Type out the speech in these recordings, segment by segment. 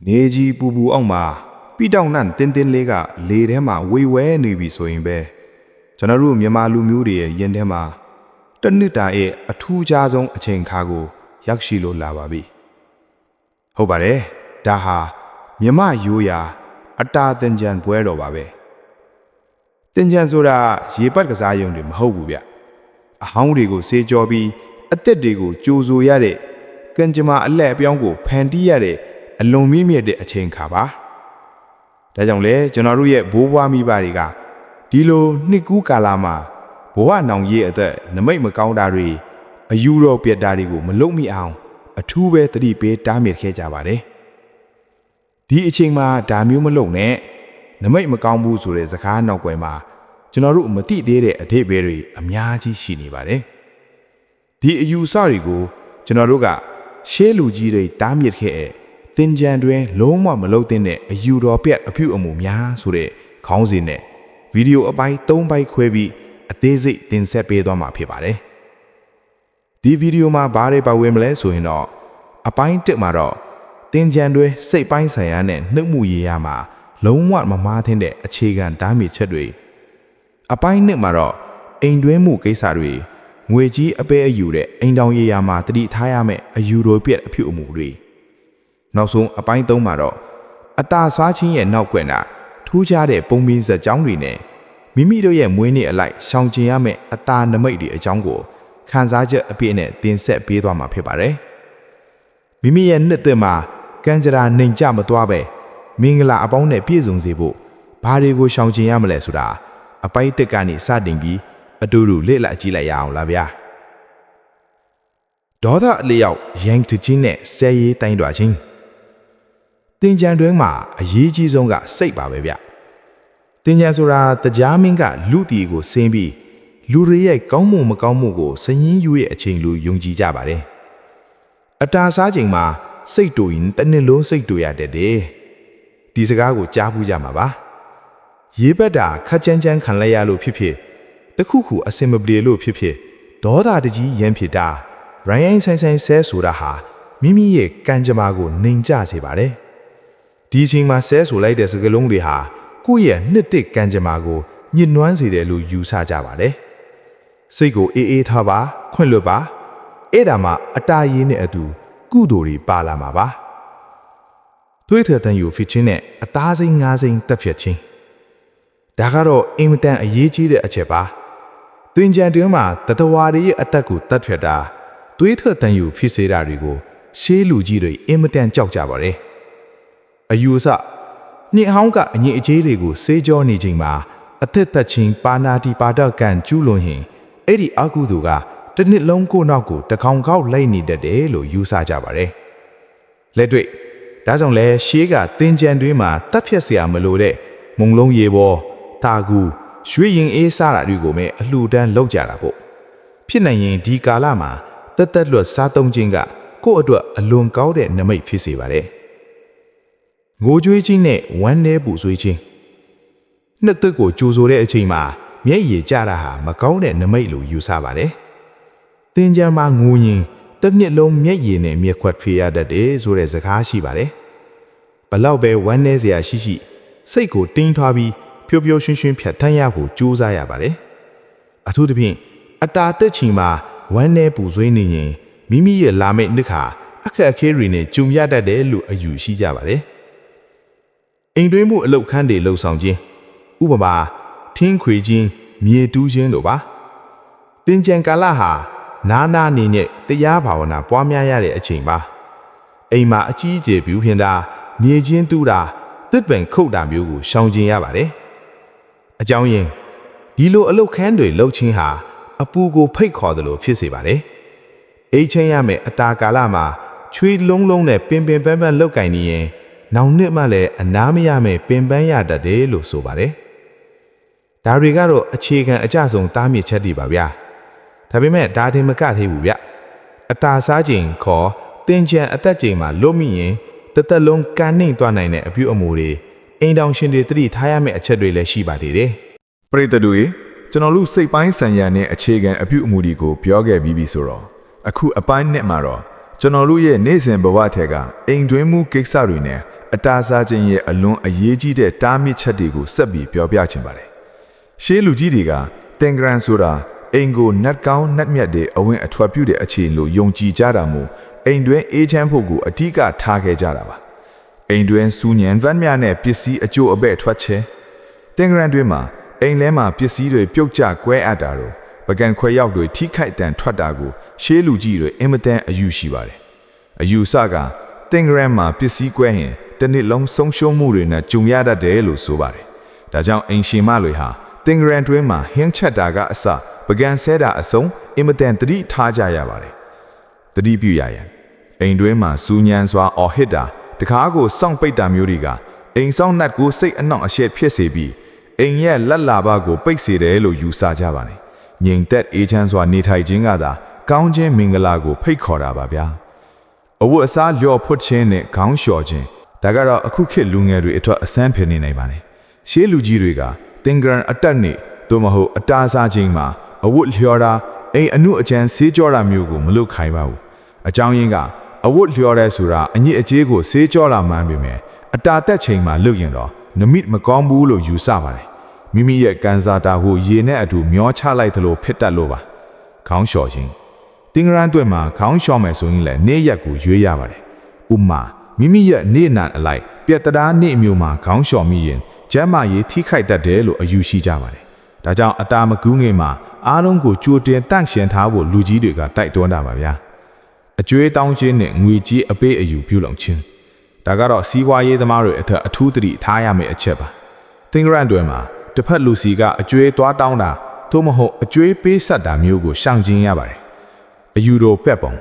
နေကြီးပူပူအောင်မှာပြီးတောင်းနန့်တင်းတင်းလေးကလေထဲမှာဝေဝဲနေပြီဆိုရင်ပဲကျွန်တော်တို့မြန်မာလူမျိုးတွေရဲ့ရင်ထဲမှာတနစ်တာရဲ့အထူးခြားဆုံးအချိန်ခါကိုရောက်ရှိလို့လာပါပြီဟုတ်ပါတယ်ဒါဟာမြမရိုးရာအတာတင်ကြံပွဲတော်ပါပဲတင်ကြံဆိုတာရေပတ်ကစားရုံတွေမဟုတ်ဘူးဗျအဟောင်းတွေကိုစေကြောပြီးအသက်တွေကိုကြိုဆိုရတဲ့ကံကြမ္မာအလက်အပြောင်းကိုဖန်တီးရတဲ့အလွန်မြင့်မြတ်တဲ့အချိန်ခါပါဒါကြောင့်လဲကျွန်တော်တို့ရဲ့ဘိုးဘွားမိဘတွေကဒီလိုနှစ်ကူးကာလမှာဘဝနောင်ရေးအသက်နမိတ်မကောင်းတာတွေအယူတော်ပြက်တာတွေကိုမလုံမိအောင်အထူးပဲသတိပေးတားမြစ်ခဲ့ကြပါတယ်ဒီအချိန်မှာဒါမျိုးမလုံနဲ့နမိတ်မကောင်းဘူးဆိုတဲ့စကားနောက်ွယ်မှာကျွန်တော်တို့မသိသေးတဲ့အဓိပ္ပာယ်တွေအများကြီးရှိနေပါတယ်ဒီအယူဆတွေကိုကျွန်တော်တို့ကရှေးလူကြီးတွေတားမြစ်ခဲ့တဲ့သင်္ကြန်တွင်လုံးဝမလုံတဲ့အယူတော်ပြက်အပြုအမူများဆိုတဲ့ခေါင်းစဉ်နဲ့ဗီဒီယိုအပိုင်း3ပိုင်းခွဲပြီးအသေးစိတ်တင်ဆက်ပေးသွားမှာဖြစ်ပါတယ်ဒီဗီဒီယိုမှာဘာတွေပါဝင်မလဲဆိုရင်တော့အပိုင်း1မှာတော့သင်္ကြန်တွင်စိတ်ပိုင်းဆိုင်ရာနဲ့နှုတ်မှုရည်ရမှာလုံးဝမမားသင့်တဲ့အခြေခံတားမြစ်ချက်တွေအပိုင်း2မှာတော့အိမ်တွင်းမှုကိစ္စတွေငွေကြီးအပဲအယူတဲ့အိမ်တောင်ရည်ရမှာတတိထားရမယ့်အယူတော်ပြက်အပြုအမူတွေနောက်ဆုံးအပိုင်း3မှာတော့အတာဆွားချင်းရဲ့နောက်ွယ်နာထူးခြားတဲ့ပုံပင်းဇာတ်ကြောင်းတွေနဲ့မိမိတို့ရဲ့မွေးနေ့အလိုက်ရှောင်ကျဉ်ရမယ့်အတာနမိတ်တွေအကြောင်းကိုခန်းစားချက်အပြည့်နဲ့တင်ဆက်ပေးသွားမှာဖြစ်ပါတယ်မိမိရဲ့နှစ်သက်မှာကံကြရာနှိမ်ကြမသွားပဲမင်္ဂလာအပေါင်းနဲ့ပြည့်စုံစေဖို့ဘာတွေကိုရှောင်ကျဉ်ရမလဲဆိုတာအပိုင်း1ကနေစတင်ပြီးအတူတူလေ့လာကြည့်လိုက်ရအောင်လားဗျာဒေါသအလျောက်ရန်တချင်းနဲ့ဆဲရေးတိုင်းတွာချင်းတင်ကြံတွင်မှာအရေးကြီးဆုံးကစိတ်ပါပဲဗျတင်ကြံဆိုတာတရားမင်းကလူတီကိုဆင်းပြီးလူတွေရဲ့ကောင်းမှုမကောင်းမှုကိုစရင်ယူရဲ့အချိန်လိုယုံကြည်ကြပါတယ်အတာစားချိန်မှာစိတ်တူရင်တနစ်လုံးစိတ်တူရတတ်တယ်ဒီစကားကိုကြားဘူးကြမှာပါရေးပတ်တာခက်ချမ်းချမ်းခံလိုက်ရလို့ဖြစ်ဖြစ်တခုခုအစင်မပြေလို့ဖြစ်ဖြစ်ဒေါသတကြီးရမ်းဖြစ်တာရိုင်းရိုင်းဆိုင်ဆိုင်ဆဲဆိုတာဟာမိမိရဲ့ကံကြမ္မာကိုနှိမ်ကျစေပါတယ်ဒီအချိန်မှာဆဲဆိုလိုက်တဲ့စကားလုံးတွေဟာကိုယ့်ရဲ့နှစ်တစ်ကံကြမ္မာကိုညှဉ်းနှွမ်းစေတယ်လို့ယူဆကြပါတယ်စိတ်ကိုအေးအေးထားပါခွင့်လွတ်ပါအဲ့ဒါမှအတားရင်းနဲ့အတူကုသိုလ်တွေပါလာမှာပါသွေးထတန်ယူဖြစ်ခြင်းနဲ့အသားစိမ်းငါးစိမ်းတက်ဖြတ်ခြင်းဒါကတော့အင်မတန်အရေးကြီးတဲ့အချက်ပါသင်္ကြန်တွင်မှာတတဝါတွေရဲ့အသက်ကိုတတ်ဖြတ်တာသွေးထတန်ယူဖြစ်စေတာတွေကိုရှေးလူကြီးတွေအင်မတန်ကြောက်ကြပါတယ်အယူအဆနှစ်ဟောင်းကအငြိအကျေးတွေကိုစေးကြောနေချိန်မှာအသက်သက်ချင်းပါနာတီပါဒကံကျူးလွန်ရင်အဲ့ဒီအကုသိုလ်ကတစ်နှစ်လုံးကိုနောက်ကိုတကောင်ကောက်လိုက်နေတတ်တယ်လို့ယူဆကြပါတယ်လက်တွေ့ဒါကြောင့်လဲရှေးကတင်ကြံတွင်းမှာတက်ဖြတ်เสียမလို့တဲ့မုံလုံးရေပေါ်တာကူရွှေရင်အေးစားတာတွေကိုပဲအလှူဒန်းလုပ်ကြတာပေါ့ဖြစ်နိုင်ရင်ဒီကာလမှာတက်တက်လွတ်စားသုံးခြင်းကကိုယ့်အတွက်အလွန်ကောင်းတဲ့နမိတ်ဖြစ်စေပါတယ်ငိုကြွေးခြင်းနဲ့ဝမ်းနည်းပူဆွေးခြင်းနှစ်သက်ကိုကြိုဆိုတဲ့အချိန်မှာမျက်ရည်ကျတာဟာမကောင်းတဲ့နမိတ်လို့ယူဆပါတယ်သင်္ကြန်မှာငိုရင်တစ်နှစ်လုံးမျက်ရည်နဲ့မျက်ခွက်ဖေးရတတ်တယ်ဆိုတဲ့စကားရှိပါတယ်ဘလောက်ပဲဝမ်းနည်းစရာရှိရှိစိတ်ကိုတင်းထွားပြီးပျော်ပျော်ရွှင်ရွှင်ဖြတ်ထန်းရဖို့ကြိုးစားရပါတယ်အထူးသဖြင့်အတာတက်ချီမှာဝမ်းနည်းပူဆွေးနေရင်မိမိရဲ့လာမယ့်နှစ်ခါအခက်အခဲတွေနဲ့ကြုံရတတ်တယ်လို့အယူရှိကြပါတယ်အိမ်တွင်းမှုအလုတ်ခန်းတွေလှုပ်ဆောင်ခြင်းဥပမာထင်းခွေခြင်းမြေတူးခြင်းတို့ပါသင်္ကြန်ကာလဟာနာနာနေနဲ့တရားဘာဝနာပွားများရတဲ့အချိန်ပါအိမ်မှာအကြီးအကျယ်ပြူးဖြင်းတာမြေချင်းတူးတာတစ်ပင်ခုတ်တာမျိုးကိုရှောင်ကျဉ်ရပါတယ်အကြောင်းရင်းဒီလိုအလုတ်ခန်းတွေလှုပ်ခြင်းဟာအပူကိုဖိတ်ခေါ်တယ်လို့ဖြစ်စေပါတယ်အိမ်ချင်းရမယ်အတာကာလမှာချွေးလုံးလုံးနဲ့ပင်ပန်းလှုပ်ကင်နေရင်နောင်နှစ်မှလည်းအနားမရမယ်ပင်ပန်းရတတ်တယ်လို့ဆိုပါတယ်ဒါတွေကတော့အခြေခံအကျဆုံးတားမြစ်ချက်တွေပါဗျာဒါပေမဲ့ဒါတင်မကသေးဘူးဗျအတာစားချိန်ခေါ်တင်ကြံအသက်ချိန်မှာလွတ်မိရင်တသက်လုံးကန်နှိမ့်သွားနိုင်တဲ့အပြုအမူတွေအိမ်တောင်ရှင်တွေတတိထားရမယ့်အချက်တွေလည်းရှိပါသေးတယ်ပရိသတ်တို့ကျွန်တော်တို့စိတ်ပိုင်းဆိုင်ရာနဲ့အခြေခံအပြုအမူတွေကိုပြောခဲ့ပြီးပြီဆိုတော့အခုအပိုင်းနဲ့မှာတော့ကျွန်တော်တို့ရဲ့နေ့စဉ်ဘဝထက်ကအိမ်တွင်းမှုကိစ္စတွေနဲ့ အတားစားခြင်းရဲ့အလွန်အရေးကြီးတဲ့တားမြစ်ချက်တွေကိုဆက်ပြီးပြောပြချင်ပါတယ်ရှေးလူကြီးတွေကတင်ဂရန်ဆိုတာအိမ်ကိုနတ်ကောင်းနတ်မြတ်တွေအဝင်အထွက်ပြုတဲ့အခြေအနေလို့ယုံကြည်ကြတာမို့အိမ်တွင်အေးချမ်းဖို့ကိုအဓိကထားခဲ့ကြတာပါအိမ်တွင်စူးညံဗတ်များနဲ့ပစ္စည်းအကျိုးအပဲ့ထွက်ချေတင်ဂရန်တွင်မှာအိမ်လဲမှာပစ္စည်းတွေပြုတ်ကျကွဲအပ်တာတို့ပကံခွဲရောက်တွေထိခိုက်တန်ထွက်တာကိုရှေးလူကြီးတွေအင်မတန်အယူရှိပါတယ်အယူဆကတင်ဂရန်မှာပစ္စည်းကွဲရင်တစ်နှစ်လုံးဆုံးရှုံးမှုတွေနဲ့ကြုံရတတ်တယ်လို့ဆိုပါတယ်ဒါကြောင့်အိမ်ရှင်မတွေဟာတင်ဂရန်တွင်မှာဟင်းချက်တာကအစပကံဆဲတာအစုံအင်မတန်တတိထားကြရပါတယ်တတိပြုရရင်အိမ်တွင်မှာစူးညံစွာအော်ဟစ်တာတကားကိုစောင့်ပိတ်တာမျိုးတွေကအိမ်ဆောင်နှက်ကိုစိတ်အနှောင့်အယှက်ဖြစ်စေပြီးအိမ်ရဲ့လက်လာဘကိုပိတ်စေတယ်လို့ယူဆကြပါတယ်ငြိမ်သက်အေးချမ်းစွာနေထိုင်ခြင်းကသာကောင်းခြင်းမင်္ဂလာကိုဖိတ်ခေါ်တာပါဗျာအဝတ်အစားလျော့ဖွတ်ခြင်းနဲ့ခေါင်းလျှော်ခြင်းဒါကတော့အခုခေတ်လူငယ်တွေအတွက်အဆန်းဖြစ်နေနိုင်ပါတယ်ရှေးလူကြီးတွေကတင်ဂရန်အတက်နေသို့မဟုတ်အတားစားခြင်းမှာအဝတ်လျော်တာအိမ်အမှုအကျန်းဆေးကြောတာမျိုးကိုမလုပ်ခိုင်းပါဘူးအကြောင်းရင်းကအဝတ်လျော်ရဲဆိုတာအညစ်အကြေးကိုဆေးကြောလာမှန်းပေမဲ့အတာတက်ချိန်မှာလုပ်ရင်တော့နမိတ်မကောင်းဘူးလို့ယူဆပါတယ်မိမိရဲ့ကန်စာတာကိုရေနဲ့အတူမျောချလိုက်သလိုဖြစ်တတ်လို့ပါခေါင်းလျှော်ခြင်းတင်ဂရန်တွင်မှာခေါင်းလျှော်မယ်ဆိုရင်လည်းနေ့ရက်ကိုရွေးရပါတယ်ဥမာမိမိရဲ့နေ့နံအလိုက်ပြက်တရားနေ့မျိုးမှာခေါင်းလျှော်မိရင်ကျမ်းမာရေးထိခိုက်တတ်တယ်လို့အယူရှိကြပါတယ်ဒါကြောင့်အတာမကူးငယ်မှာအားလုံးကိုကြိုတင်တန့်ရှင်းထားဖို့လူကြီးတွေကတိုက်တွန်းတာပါဗျာအကျွေးတောင်းခြင်းနဲ့ငွေကြေးအပေးအယူပြုလုပ်ခြင်းဒါကတော့စီးပွားရေးသမားတွေအထက်အထူးသတိထားရမယ့်အချက်ပါတင်ဂရန်တွင်မှာတစ်ဖက်လူစီကအကျွေးသွားတောင်းတာသို့မဟုတ်အကျွေးပေးဆက်တာမျိုးကိုရှောင်ကျဉ်ရပါတယ်အယူတော်ပက်ပုံ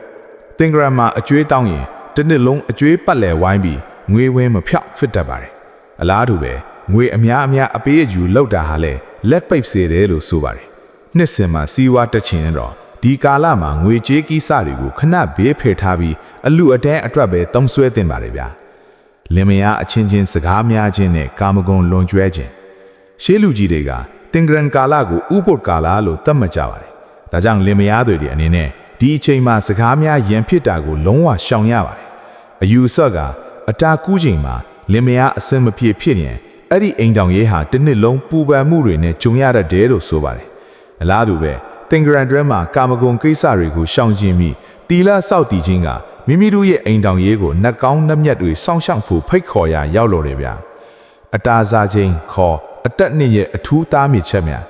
တင်ဂရန်မှာအကျွေးတောင်းရင်တစ်နှစ်လုံးအကျွေးပတ်လည်ဝိုင်းပြီးငွေဝင်မဖြောက်ဖြစ်တတ်ပါတယ်အလားတူပဲငွေအများအပေးအယူလောက်တာဟာလည်းလက်ပိတ်စေတယ်လို့ဆိုပါတယ်နှစ်စဉ်မှာစီးဝါတက်ချင်တော့ဒီကာလမှာငွေကြေးကိစ္စတွေကိုခဏဘေးဖယ်ထားပြီးအလူအတန်းအတွက်ပဲတုံးဆွဲတင်ပါတယ်ဗျာလင်မယားအချင်းချင်းစကားများခြင်းနဲ့ကာမဂုဏ်လွန်ကျွဲခြင်းရှေးလူကြီးတွေကတင်ဂရန်ကာလကိုဥပုပ်ကာလလို့သတ်မှတ်ကြပါတယ်ဒါကြောင့်လင်မယားတွေအနေနဲ့ဒီအချိန်မှာစကားများရန်ဖြစ်တာကိုလုံးဝရှောင်ရပါတယ်အယူဆကအတာကူးချိန်မှာလင်မယားအစင်မပြေဖြစ်ရင်အဲ့ဒီအိမ်တောင်ရေးဟာတစ်နှစ်လုံးပူပန်မှုတွေနဲ့ကြုံရတတ်တယ်လို့ဆိုပါတယ်အလားတူပဲတင်ဂရန်တွဲမှာကာမဂုဏ်ကိစ္စတွေကိုရှောင်ကျဉ်ပြီးတီလာစောက်တည်ခြင်းကမိမိတို့ရဲ့အိမ်တောင်ရေးကိုနှက်ကောင်းနှက်မြတ်တွေစောင့်ရှောက်ဖို့ဖိတ်ခေါ်ရာရောက်လို့တယ်ဗျာအတာစားခြင်းခေါ်အတက်နှစ်ရဲ့အထူးသားမြစ်ချက်မျာ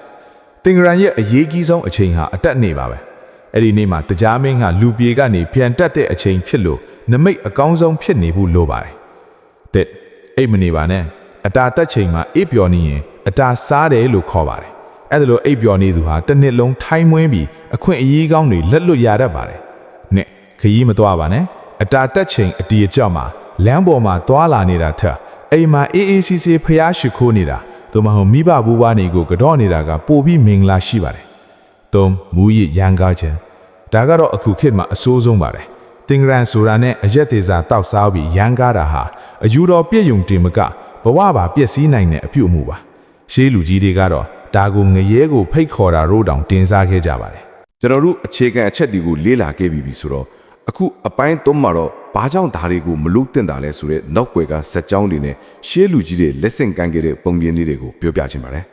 းတင်ဂရန်ရဲ့အရေးကြီးဆုံးအချိန်ဟာအတက်နေပါပဲအဲ့ဒီနေ့မှာတရားမင်းကလူပြေကနေပြန်တက်တဲ့အချိန်ဖြစ်လို့နမိတ်အကောင်းဆုံးဖြစ်နေဖို့လိုပါတယ်တဲ့အိတ်မနေပါနဲ့အတာတက်ချိန်မှာအိပ်ပျော်နေရင်အတာစားတယ်လို့ခေါ်ပါတယ်အဲ့ဒါလို့အိပ်ပျော်နေသူဟာတစ်နှစ်လုံးထိုင်းမွင်းပြီးအခွင့်အရေးကောင်းတွေလက်လွတ်ရတတ်ပါတယ်နဲ့ခရီးမသွားပါနဲ့အတာတက်ချိန်အတီးအကြောက်မှာလမ်းပေါ်မှာသွားလာနေတာထက်အိမ်မှာအေးအေးဆေးဆေးဖျားရှိခိုးနေတာသို့မဟုတ်မိဘဘူးဝါနေကိုကြော့နေတာကပိုပြီးမင်္ဂလာရှိပါတယ်သုံးမူရရန်ကားခြင်းဒါကတော့အခုခေတ်မှာအဆိုးဆုံးပါတယ်တင်ဂရန်ဆိုတာနဲ့အရက်သေးစာတောက်စားပြီးရန်ကားတာဟာအယူတော်ပြည့်ယုံတင်မကဘဝပါပျက်စီးနိုင်တဲ့အပြုအမူပါရှေးလူကြီးတွေကတော့ဒါကိုငရဲကိုဖိတ်ခေါ်တာတို့တောင်တင်စားခဲ့ကြပါတယ်ကျွန်တော်တို့အခြေခံအချက်တွေကိုလေ့လာခဲ့ပြီးဆိုတော့အခုအပိုင်းသုံးမှာတော့ဘာကြောင့်ဒါတွေကိုမလုပ်သင့်တာလဲဆိုတဲ့နောက်ွယ်ကဇက်ကြောင်းတွေနဲ့ရှေးလူကြီးတွေလက်ဆင့်ကမ်းခဲ့တဲ့ပုံပြင်လေးတွေကိုပြောပြချင်ပါတယ်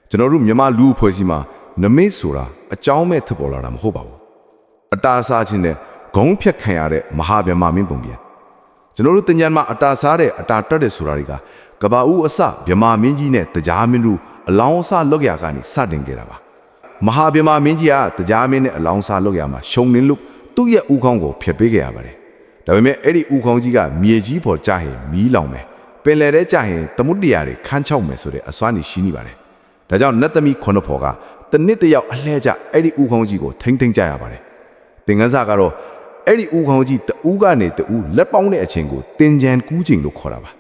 ကျွန်တော်တို့မြန်မာလူအဖွဲ့အစည်းမှာနမိတ်ဆိုတာအကြောင်းမဲ့ထပေါ်လာတာမဟုတ်ပါဘူးအတားစားခြင်းနဲ့ဂုံးဖြတ်ခံရတဲ့မဟာဗျမမင်းပုံပြင်ကျွန်တော်တို့တင်ညာမှာအတားစားတဲ့အတားတက်တဲ့ဆိုတာတွေကကဘာဦးအစဗျမမင်းကြီးနဲ့တရားမင်းတို့အလောင်းအစားလောက်ရကနေစတင်ခဲ့တာပါမဟာဗျမမင်းကြီးကတရားမင်းနဲ့အလောင်းစားလောက်ရမှာရှုံနေလို့သူ့ရဲ့ဥခေါင်းကိုဖျက်ပေးခဲ့ရပါတယ်ဒါပေမဲ့အဲ့ဒီဥခေါင်းကြီးကမြေကြီးပေါ်ကျရင်မီးလောင်မယ်ပင်လယ်ထဲကျရင်သမုဒ္ဒရာတွေခန်းချောက်မယ်ဆိုတဲ့အစွမ်းနေရှိနေပါတယ်ဒါကြောင့်နတ်သမီးခုနှစ်ဖော်ကတနစ်တယောက်အလှဲကျအဲ့ဒီဥခေါင်းကြီးကိုထိမ့်သိမ့်ကြရပါတယ်သင်္ကန်းစာကတော့အဲ့ဒီဥခေါင်းကြီးတူးကနေတူးလက်ပေါင်းတဲ့အချိန်ကိုတင်ကြံကူးချိန်လို့ခေါ်တာပါ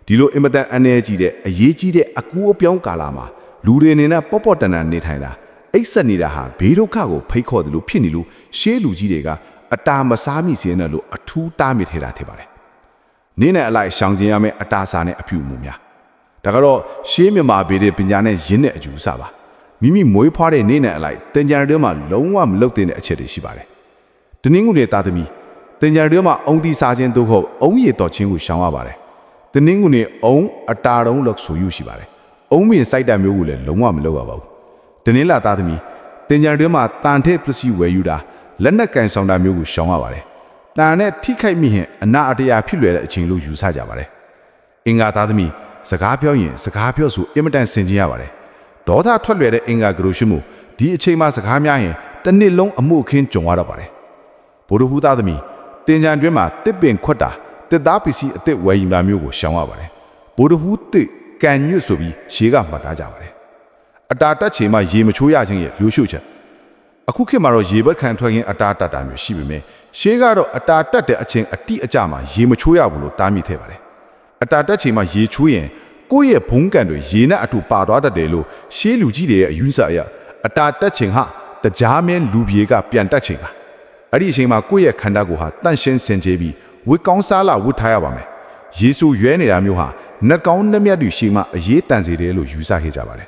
ဒီလိုအင်မတန်အနေကြီးတဲ့အရေးကြီးတဲ့အကူအပြောင်းကာလမှာလူတွေအနေနဲ့ပေါ့ပေါ့တန်တန်နေထိုင်တာအိတ်ဆက်နေတာဟာဘေးဒုက္ခကိုဖိတ်ခေါ်တယ်လို့ဖြစ်နေလို့ရှေးလူကြီးတွေကအတာမစားမိစေနဲ့လို့အထူးတားမြစ်ထဲတာထင်ပါတယ်နင်းနဲ့အလိုက်ရှောင်ကျင်ရမယ့်အတာစာနဲ့အဖြူမှုများဒါကတော့ရှေးမြန်မာဗေဒပညာနဲ့ရင်းတဲ့အကျူစပါမိမိမွေးဖွားတဲ့နင်းနဲ့အလိုက်တင်ကြံတွေမှာလုံးဝမလုတ်တဲ့အချက်တွေရှိပါတယ်တနင်္ဂနွေသားသမီးတင်ကြံတွေမှာအုံတီစားခြင်းတို့ဟုတ်အုံရည်တော်ချင်းကိုရှောင်ရပါတယ် တနင်္ဂနွေအုံအတာတုံးလို့ဆိုယူရှိပါတယ်အုံမင်းစိုက်တာမျိုးကိုလည်းလုံးဝမလုပ်ရပါဘူးတနင်္လာသားသမီးတင်ကြံတွင်မှာတန်ထက်ပစ္စည်းဝယ်ယူတာလက်နက်ကန်ဆောင်တာမျိုးကိုရှောင်ရပါတယ်တန်နဲ့ထိခိုက်မိရင်အနာအတရားဖြစ်လွယ်တဲ့အချိန်လို့ယူဆကြပါတယ်အင်္ဂါသားသမီးစကားပြောရင်စကားပြောဆိုအင်မတန်ဆင်ခြင်ရပါတယ်ဒေါသထွက်လွယ်တဲ့အင်္ဂါကရိုရှိမှုဒီအချိန်မှာစကားများရင်တစ်နှစ်လုံးအမှုအခင်းကြုံရတော့ပါတယ်ဘိုလ်ဟူသားသမီးတင်ကြံတွင်မှာတစ်ပင်ခွတ်တာတစ်သားပစ္စည်းအစ်စ်ဝယ်ယူတာမျိုးကိုရှောင်ရပါတယ်ဘိုလ်ဟူတစ်ကန်ညွတ်ဆိုပြီးရှေးကမှတ်သားကြပါတယ်အတာတက်ချိန်မှာရေမချိုးရခြင်းရဲ့လူရှုချက်အခုခေတ်မှာတော့ရေဘက်ခံထွက်ရင်အတာတက်တာမျိုးရှိပေမဲ့ရှေးကတော့အတာတက်တဲ့အချိန်အတိအကျမှာရေမချိုးရဘူးလို့တားမြစ်ခဲ့ပါတယ်အတာတက်ချိန်မှာရေချိုးရင်ကိုယ့်ရဲ့ဘုံကန်တွေရေနဲ့အတူပါသွားတတ်တယ်လို့ရှေးလူကြီးတွေရဲ့အယူဆအရအတာတက်ချိန်ဟာတကြားမင်းလူပြေကပြန်တက်ချိန်ပါအဲ့ဒီအချိန်မှာကိုယ့်ရဲ့ခန္ဓာကိုယ်ဟာတန့်ရှင်းစင်ကြယ်ပြီးဝတ်ကောင်းစားလာဝတ်ထားရပါမယ်ယေရှုရွဲနေတာမျိုးဟာနှက်ကောင်းနှက်မြတ်တွေရှိမှအရေးတန်စေတယ်လို့ယူဆခဲ့ကြပါတယ်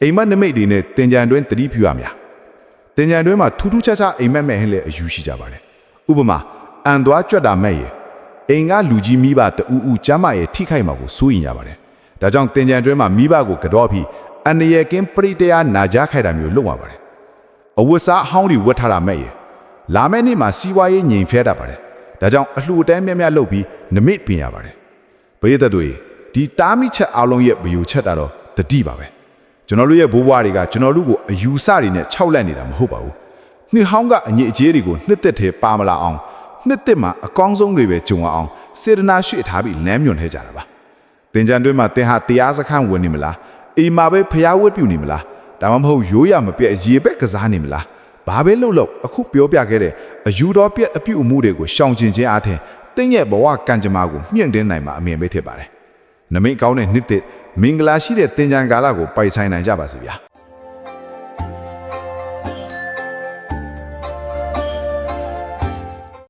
အိမ်မက်နမိတ်တွေနဲ့တင်ကြံတွင်တတိပြုရများတင်ကြံတွင်မှာထူးထူးခြားခြားအိမ်မက်မဲ့ဟင်းလည်းအယူရှိကြပါတယ်ဥပမာအန်သွားကြွက်တာမဲ့ရဲ့အိမ်ကလူကြီးမိဘတူဦးကျမ်းမာရဲ့ထိခိုက်မှာကိုစိုးရင်ရပါတယ်ဒါကြောင့်တင်ကြံတွင်မှာမိဘကိုကတော့ပြီးအန်ရကင်းပရိတရားနာကြားခိုက်တာမျိုးလုပ်ရပါတယ်အဝတ်စားအဟောင်းတွေဝတ်ထားတာမဲ့ရဲ့လာမယ့်နေ့မှာစီးပွားရေးငြိမ်ဖျက်တာပါတယ်ဒါကြောင့်အလှူအတန်းများများလုပ်ပြီးနမိတ်ပြင်ရပါတယ်ပရိသတ်တို့ဒီတားမိချက်အလုံးရဲ့ဗယိုချက်တာတော့တတိပါပဲကျွန်တော်တို့ရဲ့ဘိုးဘွားတွေကကျွန်တော်တို့ကိုအယူဆတွေနဲ့ခြောက်လန့်နေတာမဟုတ်ပါဘူးနှစ်ဟောင်းကအညစ်အကြေးတွေကိုနှစ်သက်ထဲပါမလာအောင်နှစ်သက်မှာအကောင်းဆုံးတွေပဲကြုံအောင်စေတနာရှိထားပြီးလမ်းညွှန်ထဲကြတာပါသင်္ကြန်တွင်မှာသင်ဟာတရားစခန်းဝင်နေမလားအိမ်မှာပဲဖျားဝတ်ပြုနေမလားဒါမှမဟုတ်ရိုးရမပြည့်ရေပက်ကစားနေမလားဘာပဲလုပ်လို့အခုပြောပြခဲ့တဲ့အယူတော်ပြက်အပြုအမူတွေကိုရှောင်ကျဉ်ခြင်းအားဖြင့်သင်ရဲ့ဘဝကံကြမ္မာကိုမြင့်တင်နိုင်မှာအမြင်ပဲဖြစ်ပါတယ်နမိတ်ကောင်းတဲ့နှစ်သက်မင်္ဂလာရှိတဲ့သင်္ကြန်ကာလကိုပိုင်ဆိုင်နိုင်ကြပါစေဗျာ